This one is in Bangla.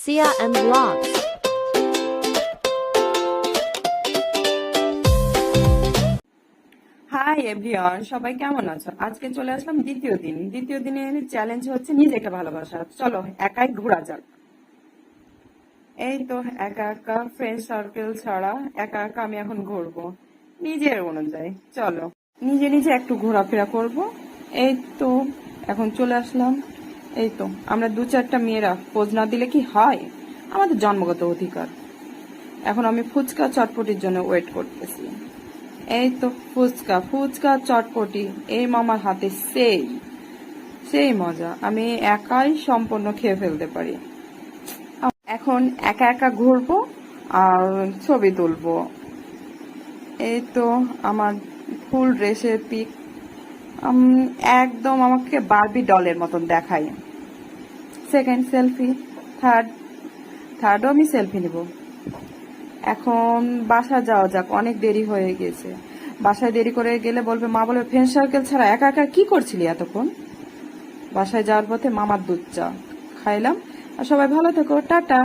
Sia and Vlogs. Hi everyone, সবাই কেমন আছো? আজকে চলে আসলাম দ্বিতীয় দিনের চ্যালেঞ্জ হচ্ছে নিজেকে ভালোবাসা। চলো একাই ঘোরা যাক। এই তো একা একা ফ্রেন্ড সার্কেল ছাড়া একা একা আমি এখন ঘুরবো নিজের অনুযায়ী। চলো নিজে নিজে একটু ঘোরাফেরা করব। এই তো এখন চলে আসলাম। এই তো আমরা দু চারটা মেয়েরা খোঁজ না দিলে কি হয়? আমাদের জন্মগত অধিকার। এখন আমি ফুচকা চটপটির জন্য ওয়েট করতেছি। এই তো ফুচকা ফুচকা চটপটি, এই মামার হাতে সেই সেই মজা, আমি একাই সম্পূর্ণ খেয়ে ফেলতে পারি। এখন একা একা ঘুরবো আর ছবি তুলবো। এই তো আমার ফুল ড্রেসের পিক, একদম আমাকে বারবি ডলের মতন দেখায়। সেকেন্ড সেলফি, থার্ডও আমি সেলফি নিব। এখন বাসা যাওয়া যাক, অনেক দেরি হয়ে গেছে। বাসায় দেরি করে গেলে বলবে, মা বলবে ফ্রেন্ড সার্কেল ছাড়া একা একা কি করছিলি এতক্ষণ। বাসায় যাওয়ার পথে মামার দুধ চা খাইলাম। আর সবাই ভালো থেকো, টাটা।